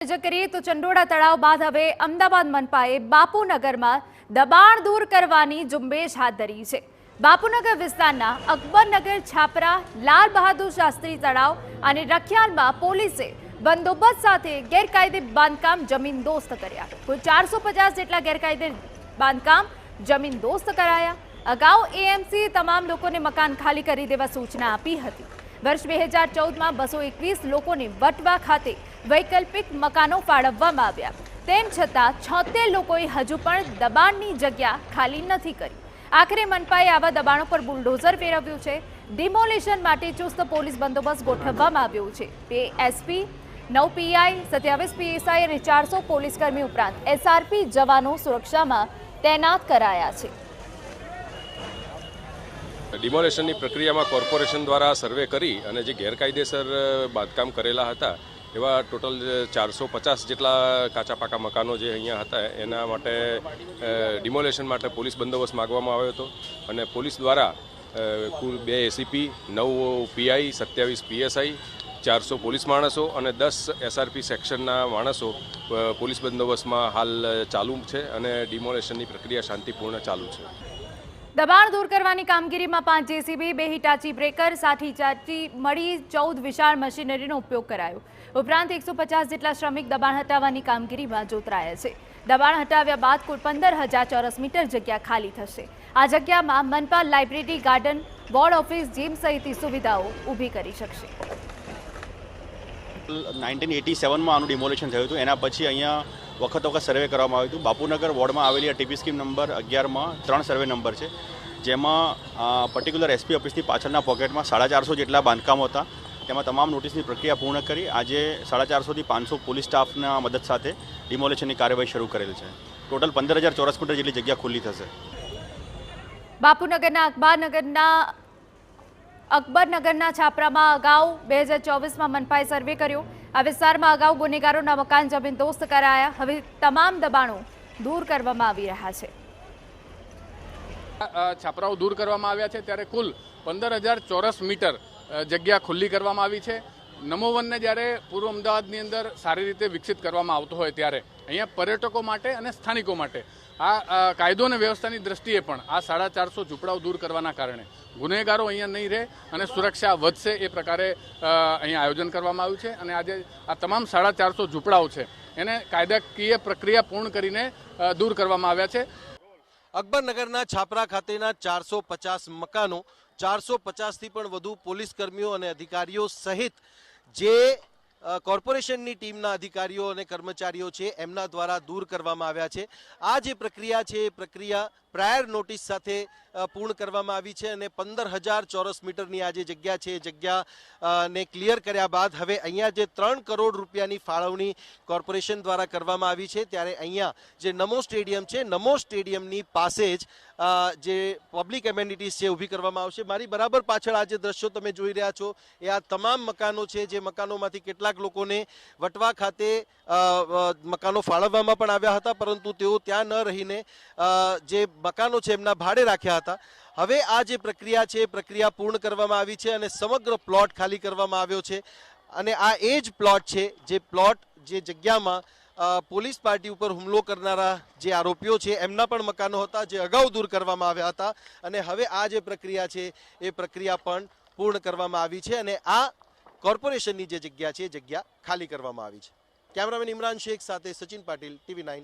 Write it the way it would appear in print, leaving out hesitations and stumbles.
નજર કરીએ તો ચંડોળા તળાવ બાદ હવે અમદાવાદ મનપાએ બાપુનગરમાં દબાણ દૂર કરવાની ઝુંબેશ હાથ ધરી છે। બાપુનગર વિસ્તારના અકબરનગર, છાપરા, લાલ બહાદુર શાસ્ત્રી તળાવ અને રખિયાલમાં પોલીસે બંદોબસ્ત સાથે ગેરકાયદે બાંધકામ જમીનદોસ્ત કર્યા। કુલ 450 જેટલા ગેરકાયદે બાંધકામ જમીનદોસ્ત કરાયા। અગાઉ એએમસી તમામ લોકોને મકાન ખાલી કરી દેવા સૂચના આપી હતી। વર્ષ 2014માં 221 લોકોને વટવા ખાતે વૈકલ્પિક મકાનો ફાળવવામાં આવ્યા। તેમ છતાં 76 લોકોએ હજુ પણ દબાણની જગ્યા ખાલી નથી કરી। આખરે મનપાએ આવા દબાણો પર બુલડોઝર ફેરવ્યું છે। ડિમોલિશન માટે ચુસ્ત પોલીસ બંદોબસ્ત ગોઠવવામાં આવ્યો છે। એસપી 9 પીઆઈ, 27 પીએસઆઈ અને 400 પોલીસકર્મી ઉપરાંત એસઆરપી જવાનો સુરક્ષામાં તૈનાત કરાયા છે। ડિમોલેશનની પ્રક્રિયામાં કોર્પોરેશન દ્વારા સર્વે કરી અને જે ગેરકાયદેસર બાંધકામ કરેલા હતા એવા ટોટલ 450 જેટલા કાચા પાકા મકાનો જે અહીંયા હતા એના માટે ડિમોલેશન માટે પોલીસ બંદોબસ્ત માગવામાં આવ્યો હતો અને પોલીસ દ્વારા કુલ 2 એસીપી, 9 પીઆઈ, 27 પીએસઆઈ, 400 પોલીસ માણસો અને 10 એસઆરપી સેક્શનના માણસો પોલીસ બંદોબસ્તમાં હાલ ચાલુ છે અને ડિમોલેશનની પ્રક્રિયા શાંતિપૂર્ણ ચાલુ છે। દબાણ દૂર કરવાની કામગીરીમાં 5 જેસીબી, 2 હિટાચી બ્રેકર, 60 હિટાચી મળી 14 વિશાળ મશીનરીનો ઉપયોગ કરાયો। ઉપરાંત 150 જેટલા શ્રમિક દબાણ હટાવવાની કામગીરીમાં જોતરાયા છે। દબાણ હટાવ્યા બાદ કુલ 15,000 ચોરસ મીટર જગ્યા ખાલી થશે। આ જગ્યામાં મનપા library, garden, ward office, gym સહિતની સુવિધાઓ ઊભી કરી શકશે। 1987માં આનું ડિમોલેશન થયું હતું। એના પછી અહીંયા વખત સર્વે કરવામાં આવ્યું હતું। બાપુનગર વોર્ડમાં આવેલી આ ટીપી સ્કીમ નંબર 11માં 3 સર્વે નંબર છે, જેમાં પર્ટિક્યુલર એસપી ઓફિસની પાછળના પોકેટમાં 450 જેટલા બાંધકામો હતા। તેમાં તમામ નોટિસની પ્રક્રિયા પૂર્ણ કરી આજે 450થી 500 પોલીસ સ્ટાફના મદદ સાથે ડિમોલેશનની કાર્યવાહી શરૂ કરેલ છે। ટોટલ 15,000 ચોરસ મીટર જેટલી જગ્યા ખુલ્લી થશે। બાપુનગરના અકબરનગરના છાપરામાં અગાઉ 2024માં મનપાએ સર્વે કર્યો। આ વિસ્તારમાં અગાઉ ગુનેગારોના મકાન જમીનદોસ્ત કરાયા। હવે તમામ દબાણો દૂર કરવામાં આવી રહ્યા છે। છાપરાઓ દૂર કરવામાં આવ્યા છે ત્યારે કુલ 15,000 ચોરસ મીટર જગ્યા ખુલ્લી કરવામાં આવી છે। નમો વનને જ્યારે પૂર્વ અમદાવાદની અંદર સારી રીતે વિકસિત કરવામાં આવતો હોય ત્યારે અહીંયા પર્યટકો માટે અને સ્થાનિકો માટે આ કાયદો અને વ્યવસ્થાની દ્રષ્ટિએ પણ આ 450 ઝૂંપડાઓ દૂર કરવાના કારણે ગુનેગારો અહીંયા નહીં રહે અને સુરક્ષા વધશે એ પ્રકારે અહીંયા આયોજન કરવામાં આવ્યું છે અને આજે આ તમામ 450 ઝૂંપડાઓ છે એને કાયદાકીય પ્રક્રિયા પૂર્ણ કરીને દૂર કરવામાં આવ્યા છે। અકબરનગરના છાપરા ખાતેના 450 મકાનો, 450થી પણ વધુ પોલીસ કર્મીઓ અને અધિકારીઓ સહિત જે કોર્પોરેશનની ટીમના અધિકારીઓ અને કર્મચારીઓ છે એમના દ્વારા દૂર કરવામાં આવ્યા છે। આ જે પ્રક્રિયા છે એ પ્રક્રિયા પ્રાયર નોટિસ સાથે પૂર્ણ કરવામાં આવી છે અને 15,000 ચોરસ મીટરની આ જે જગ્યા છે એ જગ્યાને ક્લિયર કર્યા બાદ હવે અહીંયા જે 3 કરોડ રૂપિયાની ફાળવણી કોર્પોરેશન દ્વારા કરવામાં આવી છે ત્યારે અહીંયા જે નમો સ્ટેડિયમ છે, નમો સ્ટેડિયમની પાસે જ જે પબ્લિક એમેનિટીઝ છે ઊભી કરવામાં આવશે। મારી બરાબર પાછળ આ જે દ્રશ્યો તમે જોઈ રહ્યા છો એ આ તમામ મકાનો છે, જે મકાનોમાંથી કેટલાક લોકોને વટવા ખાતે મકાનો ફાળવવામાં પણ આવ્યા હતા, પરંતુ તેઓ ત્યાં ન રહીને જે મકાનો છે એમના ભાડે રાખ્યા હતા। હવે આ જે પ્રક્રિયા છે એ પ્રક્રિયા પૂર્ણ કરવામાં આવી છે અને સમગ્ર પ્લોટ ખાલી કરવામાં આવ્યો છે અને આ એ જ પ્લોટ છે જે જગ્યામાં પોલીસ પાર્ટી ઉપર હુમલો કરનારા જે આરોપીઓ છે એમના પણ મકાનો હતા, જે અગાઉ દૂર કરવામાં આવ્યા હતા અને હવે આ જે પ્રક્રિયા છે એ પ્રક્રિયા પણ પૂર્ણ કરવામાં આવી છે અને આ કોર્પોરેશનની જે જગ્યા છે એ જગ્યા ખાલી કરવામાં આવી છે। કેમેરામેન ઇમરાન શેખ સાથે સચિન પાટીલ, TV9